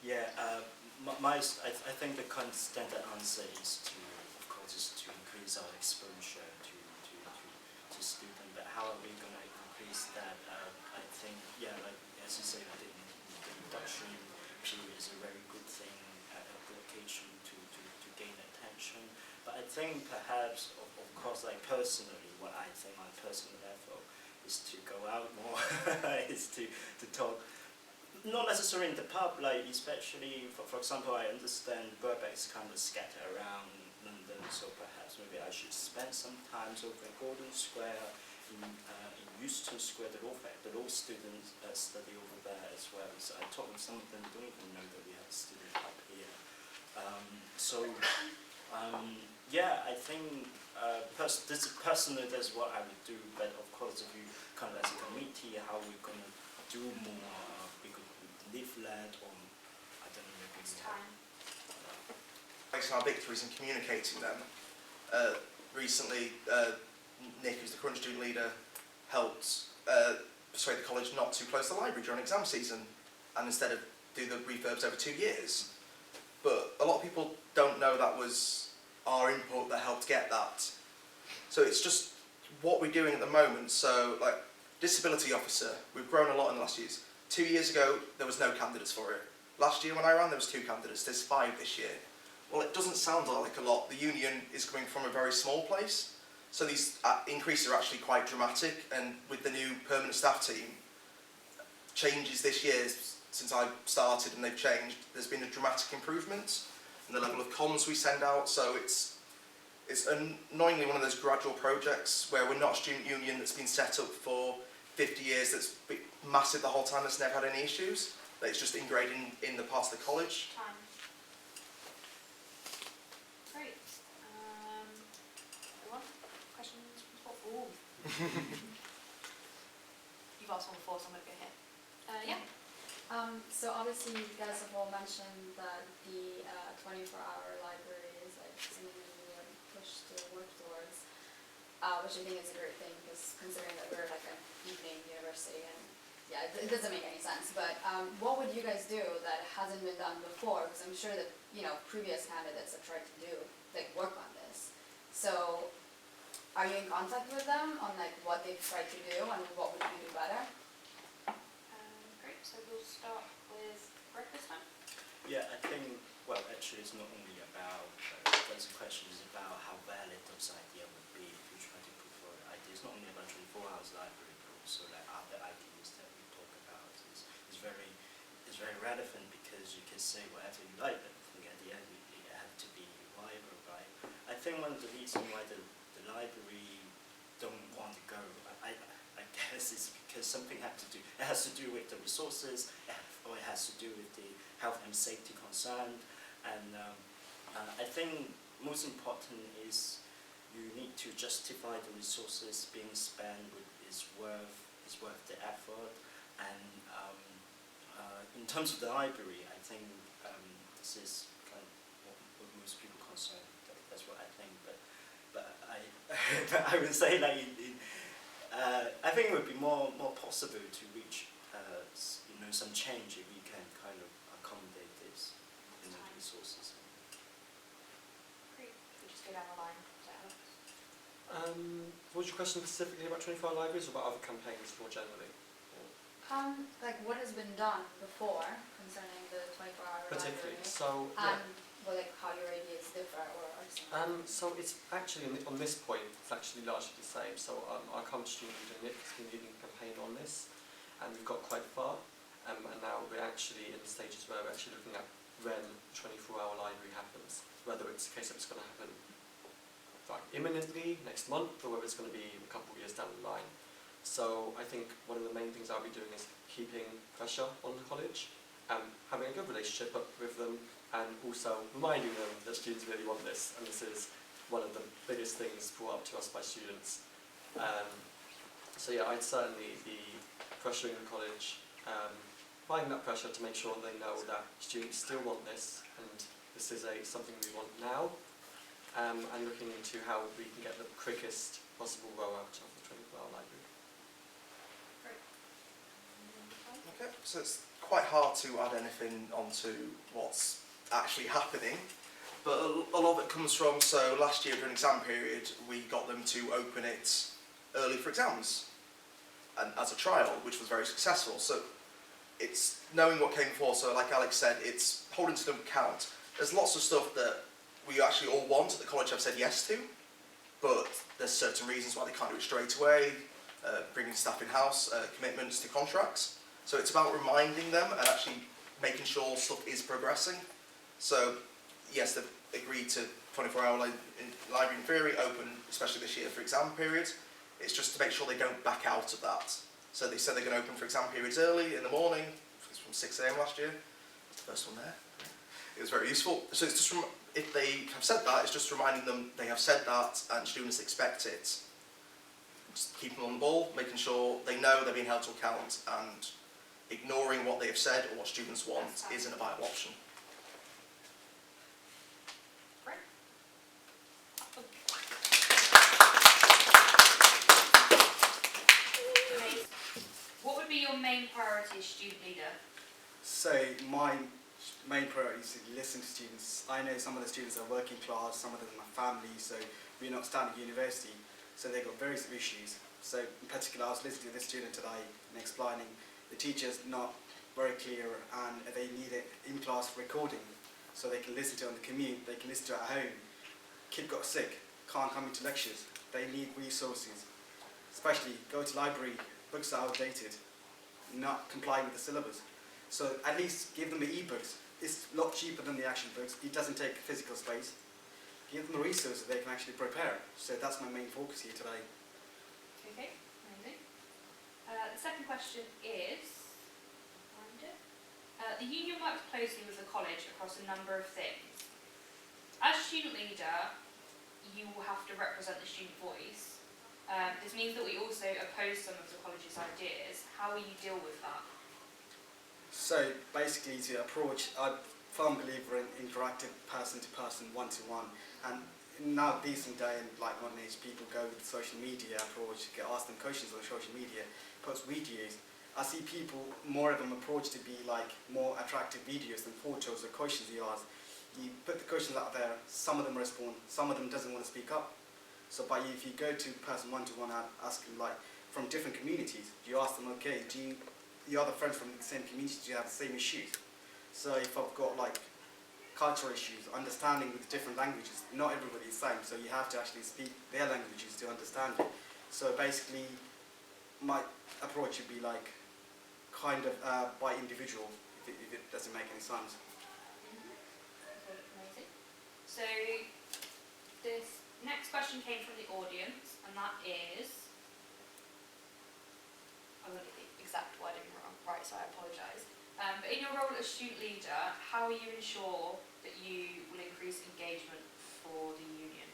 Yeah, I think the kind of standard answer is to, of course, is to increase our exposure to students. But how are we going to increase that? I think, yeah, like as you say, I think the induction period is a very good thing, a good occasion to gain attention. But I think perhaps, of course, like personally, what I think on a personal level is to go out more, is to talk. Not necessarily in the pub, like especially, for example, I understand Birkbeck is kind of scattered around London, so perhaps maybe I should spend some time over in Gordon Square, in Euston Square, the law students study over there as well. So I talked with some of them, don't even know that we have a student pub here. Yeah, I think personally that's what I would do, but of course if you kind of as a committee, how we're going to do more, leaflet or I don't know, maybe It's time. Based on our victories and communicating them. Recently, Nick, who's the current student leader, helped persuade the college not to close the library during exam season and instead of do the refurbs over 2 years. But a lot of people don't know that was our input that helped get that. So it's just what we're doing at the moment. So, like, Disability Officer, we've grown a lot in the last years. 2 years ago, there was no candidates for it. Last year when I ran, there was 2 candidates. There's 5 this year. Well, it doesn't sound like a lot. The union is coming from a very small place, so these increases are actually quite dramatic. And with the new permanent staff team, changes this year since I started and they've changed, there's been a dramatic improvement in the level of comms we send out. So it's annoyingly one of those gradual projects where we're not a student union that's been set up for 50 years, that's been massive the whole time, that's never had any issues. That it's just ingrained in the parts of the college. Time. Great. Everyone? Questions? Ooh. You've asked one before, so I'm going to go here. Yeah. So obviously you guys have all mentioned that the 24-hour library is like something that you would push to work towards, which I think is a great thing because considering that we're like an evening university and yeah, it doesn't make any sense. But what would you guys do that hasn't been done before? Because I'm sure that, you know, previous candidates have tried to do, like, work on this. So are you in contact with them on like what they've tried to do and what would you do better? Great, so we'll start with Greg this time. Yeah, I think, well, actually it's not only about, those questions about how valid those ideas would be if you try to put forward ideas. It's not only about 24 hours library, but also like other ideas that we talk about. It's very relevant because you can say whatever you like, but I think at the end it has to be viable, right? I think one of the reasons why the library don't want to go, I guess is because something has to do with the resources, or it has to do with the health and safety concern. And I think most important is you need to justify the resources being spent is worth the effort. And in terms of the library, I think this is kind of what most people concern. That's what I think. But I would say like I think it would be more possible to reach some change if we can kind of accommodate this in the resources. Great. We just go down the line. Was your question specifically about 24-hour libraries or about other campaigns more generally? Like what has been done before concerning the 24-hour Particularly, library? so yeah. Well, like how your ideas differ or something. So it's actually, on this point, it's actually largely the same. So our current student leader, Nick, has been leading a campaign on this, and we've got quite far. And now we're actually in the stages where we're actually looking at when the 24-hour library happens, whether it's a case of it's going to happen like imminently, next month, or whether it's going to be a couple of years down the line. So I think one of the main things I'll be doing is keeping pressure on the college, having a good relationship with them, and also reminding them that students really want this, and this is one of the biggest things brought up to us by students. So yeah, I'd certainly be pressuring the college, applying that pressure to make sure they know that students still want this, and this is something we want now, and looking into how we can get the quickest possible rollout of the 24-hour library. Okay, so it's quite hard to add anything onto what's actually happening, but a lot of it comes from, so last year during exam period we got them to open it early for exams, and as a trial, which was very successful. So it's knowing what came before, so like Alex said, it's holding to account. There's lots of stuff that we actually all want, that the college have said yes to, but there's certain reasons why they can't do it straight away, bringing staff in-house, commitments to contracts. So it's about reminding them and actually making sure stuff is progressing. So yes, they've agreed to 24-hour library in theory, open especially this year for exam periods. It's just to make sure they don't back out of that. So they said they're going to open for exam periods early in the morning. It was from 6 AM last year. That's the first one there. It was very useful. So it's just if they have said that, it's just reminding them they have said that and students expect it. Just keeping them on the ball, making sure they know they're being held to account, and ignoring what they have said or what students want isn't a viable option. What would be your main priority as student leader? So my main priority is to listen to students. I know some of the students are working class, some of them are family, so we're not standard university, so they've got various issues. So in particular, I was listening to this student today and explaining the teacher's not very clear, and they need it in-class recording so they can listen to it on the commute, they can listen to it at home. Kid got sick, can't come into lectures. They need resources, especially go to library, books are outdated, not complying with the syllabus. So at least give them the e-books. It's a lot cheaper than the actual books. It doesn't take physical space. Give them the resources they can actually prepare. So that's my main focus here today. Okay, amazing. The second question is, the union works closely with the college across a number of things. As student leader, you will have to represent the student voice. This means that we also oppose some of the college's ideas. How will you deal with that? So basically, to approach, I'm a firm believer in interactive person-to-person, one-to-one. And now decent day and like modern age, people go with the social media approach, ask them questions on social media, post videos. I see people, more of them approach to be like more attractive videos than photos or questions you ask. You put the questions out there, some of them respond, some of them doesn't want to speak up. So if you go to person one-to-one and ask them like from different communities, you ask them, okay, do your other friends from the same community, do you have the same issues? So if I've got like cultural issues, understanding with different languages, not everybody is the same, so you have to actually speak their languages to understand it. So basically, my approach would be like kind of by individual, if it doesn't make any sense. Amazing. So this next question came from the audience, and that is, I'm going to get the exact wording wrong, right, so I apologise. But in your role as student leader, how will you ensure that you will increase engagement for the union?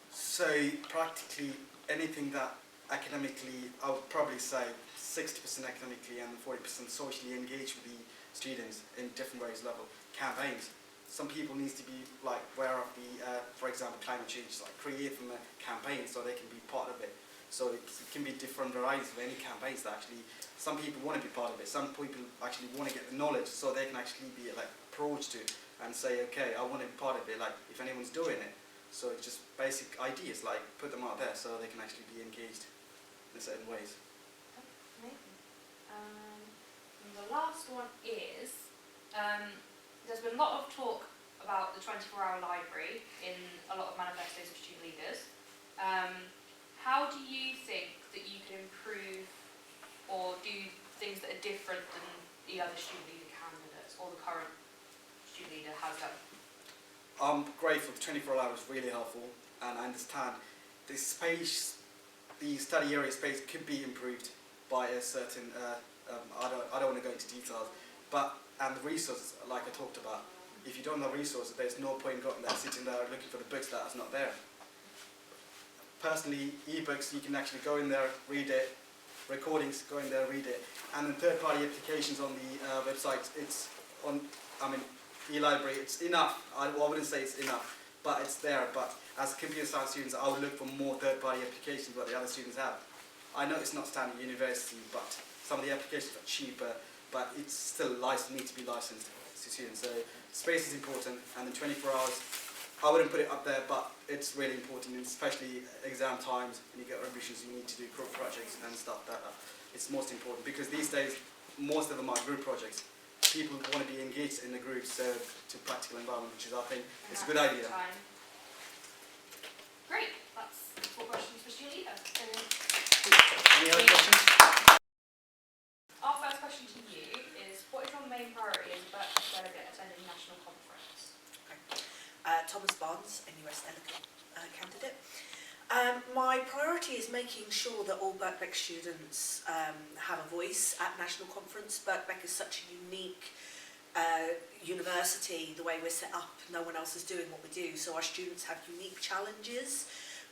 So practically anything that academically, I would probably say 60% academically and 40% socially engage with the students in different ways level. Campaigns. Some people need to be like aware of the, for example, climate change, like create them a campaign so they can be part of it. So it can be different varieties of any campaigns that actually, some people want to be part of it, some people actually want to get the knowledge so they can actually be like approached to it and say, okay, I want to be part of it, like if anyone's doing it. So it's just basic ideas, like put them out there so they can actually be engaged in certain ways. Amazing. And the last one is, there's been a lot of talk about the 24-hour library in a lot of manifestos of student leaders. How do you think that you can improve or do things that are different than the other student leader candidates or the current student leader has done? I'm grateful. The 24 hours is really helpful, and I understand the space, the study area space could be improved by a certain, I don't want to go into details, but and the resources, like I talked about. If you don't have resources, there's no point going there, sitting there looking for the books that is not there. Personally, e-books, you can actually go in there, read it, recordings, go in there, read it. And then third-party applications on the website, it's on, I mean, e-library, it's enough. I wouldn't say it's enough, but it's there. But as computer science students, I would look for more third-party applications what the other students have. I know it's not standard university, but some of the applications are cheaper, but it's still need to be licensed to students. So space is important, and then 24 hours, I wouldn't put it up there, but it's really important, especially exam times, when you get revisions, you need to do group projects and stuff. It's most important, because these days, most of them are group projects. People want to be engaged in the groups to practical environment, which is, I think, it's a good idea. Great, that's 4 questions for student leader. Any other questions? Our first question to you is, what is your main priority as a Birkbeck delegate attending national conference? Thomas Barnes, NUS Delegate candidate. My priority is making sure that all Birkbeck students have a voice at national conference. Birkbeck is such a unique university, the way we're set up. No one else is doing what we do, so our students have unique challenges,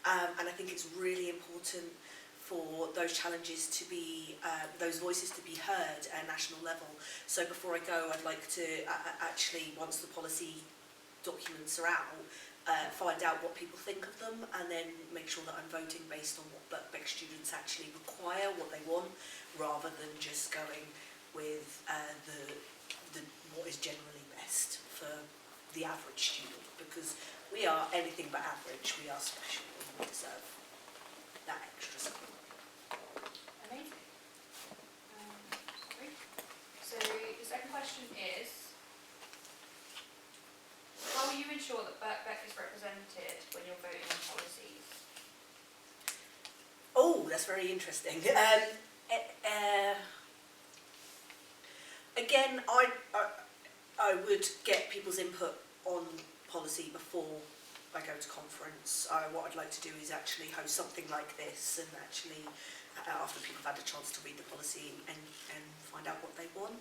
and I think it's really important for those challenges to be, those voices to be heard at a national level. So before I go, I'd like to actually, once the policy documents are out, find out what people think of them, and then make sure that I'm voting based on what Birkbeck students actually require, what they want, rather than just going with what is generally best for the average student, because we are anything but average, we are special, and we deserve that extra support. Amazing. So the second question is, how will you ensure that Birkbeck is represented when you're voting on policies? Oh, that's very interesting. Again, I would get people's input on policy before I go to conference. What I'd like to do is actually host something like this, and actually, after people have had a chance to read the policy and find out what they want.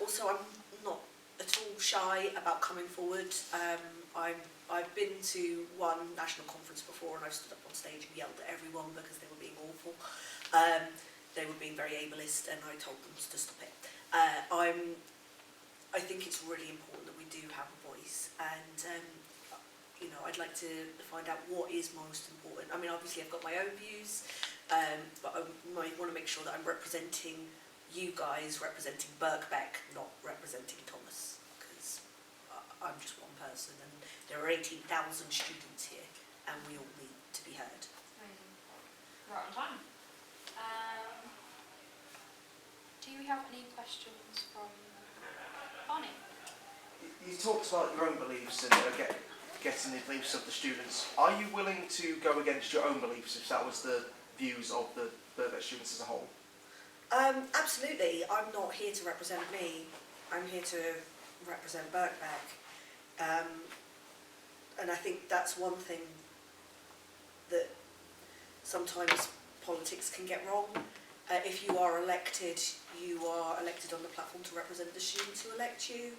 Also, I'm not at all shy about coming forward. I've been to one national conference before, and I stood up on stage and yelled at everyone because they were being awful. They were being very ableist, and I told them to stop it. I think it's really important that we do have a voice, and you know, I'd like to find out what is most important. I mean, obviously I've got my own views, but I want to make sure that I'm representing you guys, representing Birkbeck, not representing Thomas, because I'm just one person, and there are 18,000 students here, and we all need to be heard. Amazing. Right on time. Do we have any questions from Barney? You talked about your own beliefs and getting the beliefs of the students. Are you willing to go against your own beliefs if that was the views of the Birkbeck students as a whole? Absolutely. I'm not here to represent me. I'm here to represent Birkbeck. And I think that's one thing that sometimes politics can get wrong. If you are elected on the platform to represent the students who elect you.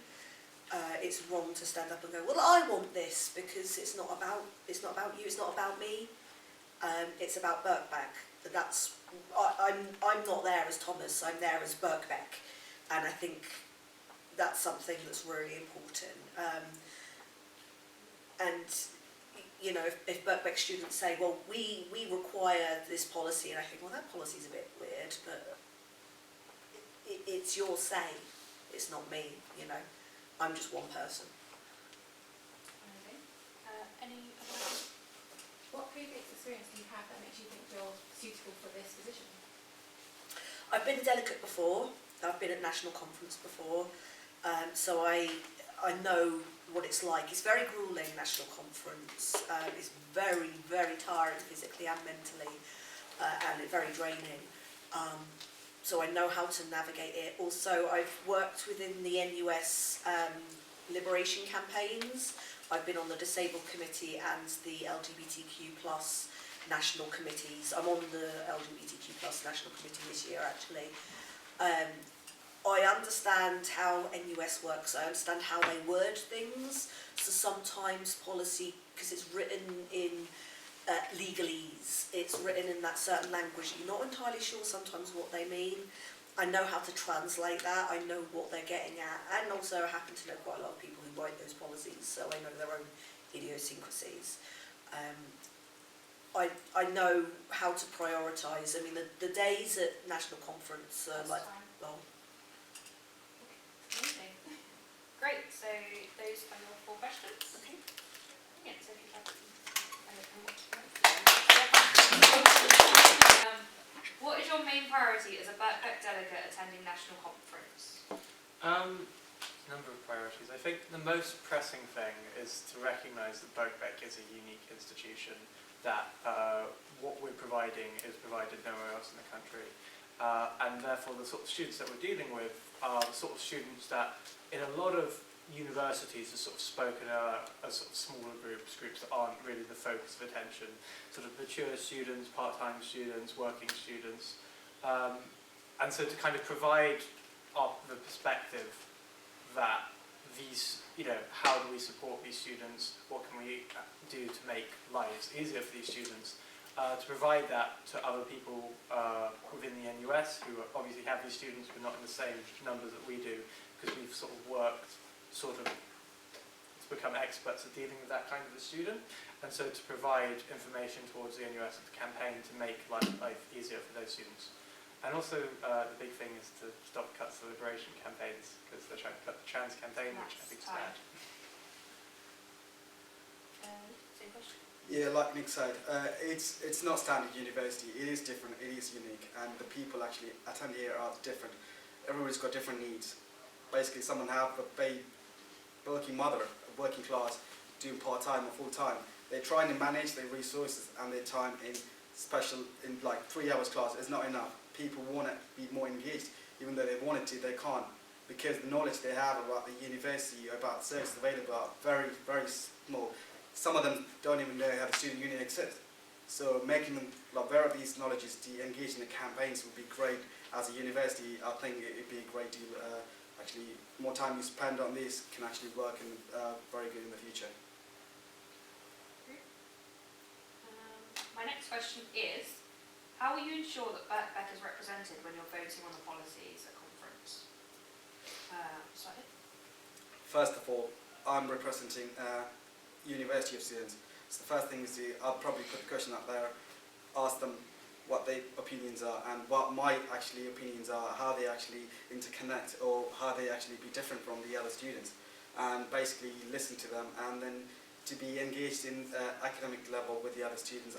It's wrong to stand up and go, well, I want this, because it's not about you, it's not about me. It's about Birkbeck. I'm not there as Thomas, I'm there as Birkbeck, and I think that's something that's really important. And you know, if Birkbeck students say, well, we require this policy, and I think, well, that policy's a bit weird, but it's your say, it's not me, you know. I'm just one person. Amazing. Any other questions? What previous experience do you have that makes you think you're suitable for this position? I've been a delegate before. I've been at national conference before, so I know what it's like. It's very grueling, national conference. It's very, very tiring physically and mentally, and it's very draining. So I know how to navigate it. Also, I've worked within the NUS liberation campaigns. I've been on the Disabled Committee and the LGBTQ+ national committees. I'm on the LGBTQ+ national committee this year, actually. I understand how NUS works. I understand how they word things. So sometimes policy, because it's written in legalese. It's written in that certain language. You're not entirely sure sometimes what they mean. I know how to translate that. I know what they're getting at, and also I happen to know quite a lot of people who write those policies, so I know their own idiosyncrasies. I know how to prioritise. I mean, the days at national conference are like long. Amazing. Great, so those are your 4 questions. Okay. Brilliant, so if you'd like to... What is your main priority as a Birkbeck delegate attending national conference? Number of priorities. I think the most pressing thing is to recognise that Birkbeck is a unique institution, that what we're providing is provided nowhere else in the country. And therefore the sort of students that we're dealing with are the sort of students that in a lot of universities are sort of spoken as sort of smaller groups that aren't really the focus of attention, sort of mature students, part-time students, working students. And so to kind of provide the perspective that these, how do we support these students, what can we do to make lives easier for these students, to provide that to other people within the NUS who obviously have these students but not in the same numbers that we do, because we've sort of worked to become experts at dealing with that kind of a student, and so to provide information towards the NUS and the campaign to make life easier for those students. And also the big thing is to stop cuts to liberation campaigns, because they're trying to cut the trans campaign, which I think is bad. Same question? Yeah, like Nick said, it's not standard university. It is different. It is unique, and the people actually attend here are different. Everybody's got different needs. Basically, someone have a working mother, a working class, doing part-time or full-time. They're trying to manage their resources and their time in like 3 hours class is not enough. People want to be more engaged, even though they wanted to, they can't, because the knowledge they have about the university, about services available are very, very small. Some of them don't even know how the student union exists. So making them aware of these knowledges to engage in the campaigns would be great. As a university, I think it'd be a great deal. Actually, more time you spend on this can actually work in, very good in the future. My next question is, how will you ensure that Birkbeck is represented when you're voting on the policies at conference? Sorry. First of all, I'm representing university of students. So the first thing is I'll probably put the question up there, ask them what their opinions are and what my actually opinions are, how they actually interconnect or how they actually be different from the other students, and basically listen to them, and then to be engaged in academic level with the other students.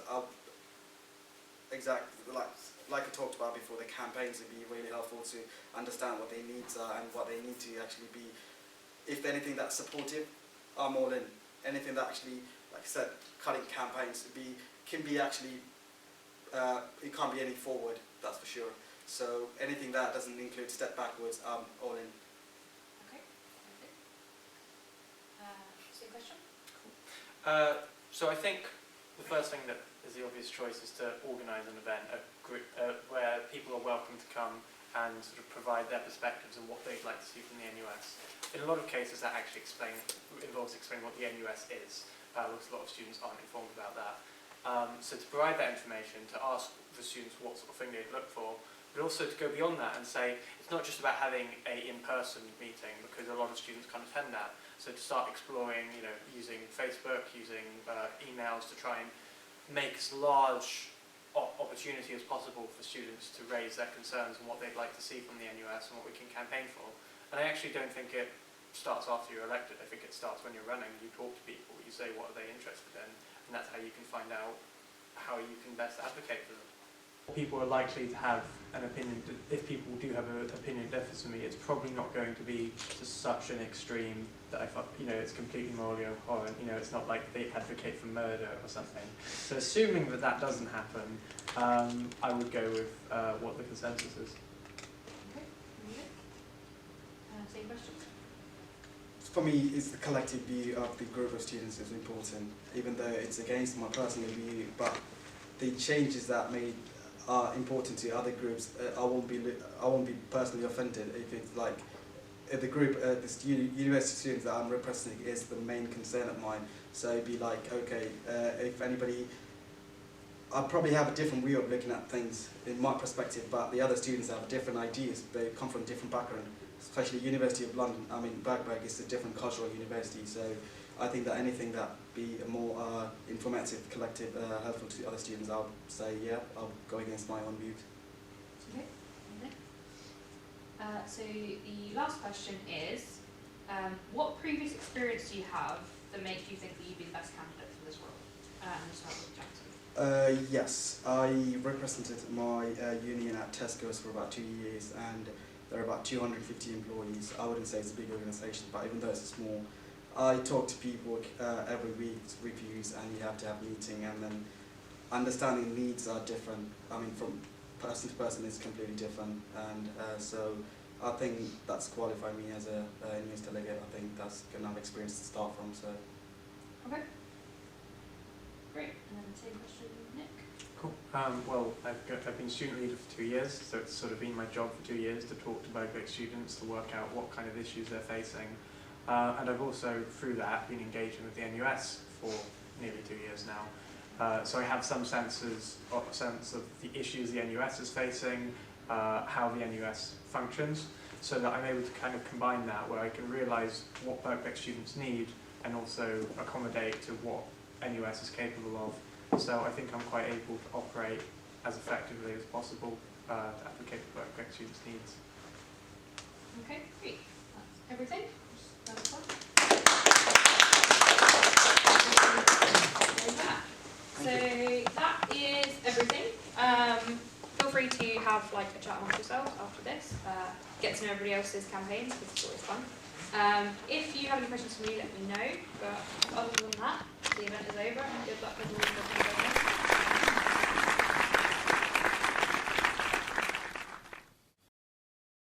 Like I talked about before, the campaigns would be really helpful to understand what their needs are and what they need to actually be. If anything that's supportive, I'm all in. Anything that actually, like I said, cutting campaigns can be actually, it can't be any forward, that's for sure. So anything that doesn't include step backwards, I'm all in. Okay, same question? So I think the first thing that is the obvious choice is to organise an event, a group, where people are welcome to come and sort of provide their perspectives and what they'd like to see from the NUS. In a lot of cases that actually involves explaining what the NUS is, because a lot of students aren't informed about that. So to provide that information, to ask the students what sort of thing they'd look for, but also to go beyond that and say it's not just about having a in-person meeting, because a lot of students can't attend that. So to start exploring, using Facebook, using emails to try and make as large opportunity as possible for students to raise their concerns and what they'd like to see from the NUS and what we can campaign for. And I actually don't think it starts after you're elected. I think it starts when you're running. You talk to people, you say what are they interested in, and that's how you can find out how you can best advocate for them. People are likely to have an opinion. If people do have an opinion that differs from me, it's probably not going to be to such an extreme that I thought, it's completely morally abhorrent. It's not like they advocate for murder or something. So assuming that that doesn't happen, I would go with what the consensus is. Okay, same question? For me, it's the collective view of the group of students is important, even though it's against my personal view, but the changes that made are important to other groups. I won't be personally offended if it's like if the group, the university students that I'm representing is the main concern of mine. So it'd be like, okay, if anybody I probably have a different view of looking at things in my perspective, but the other students have different ideas. They come from different background, especially University of London. I mean, Birkbeck is a different cultural university, so I think that anything that be a more informative, collective, helpful to the other students, I would say, yeah, I'll go against my own views. Okay. So the last question is, what previous experience do you have that makes you think that you'd be the best candidate for this role? We'll start with Jackson. Yes, I represented my union at Tesco's for about 2 years, and there are about 250 employees. I wouldn't say it's a big organisation, but even though it's small, I talk to people every week, reviews, and you have to have a meeting, and then understanding needs are different. I mean, from person to person is completely different, and so I think that's qualified me as a NUS delegate. I think that's good enough experience to start from. So. Okay. Great. And then same question, Nick. Cool. Well, I've been student leader for 2 years, so it's sort of been my job for 2 years to talk to Birkbeck students to work out what kind of issues they're facing. And I've also, through that, been engaging with the NUS for nearly 2 years now. So I have some sense of the issues the NUS is facing, how the NUS functions, so that I'm able to kind of combine that, where I can realise what Birkbeck students need and also accommodate to what NUS is capable of. So I think I'm quite able to operate as effectively as possible to advocate for Birkbeck students' needs. Okay, great. That's everything. So that is everything. Feel free to have like a chat amongst yourselves after this. Get to know everybody else's campaigns, because it's always fun. If you have any questions for me, let me know. But other than that, the event is over, and good luck with all the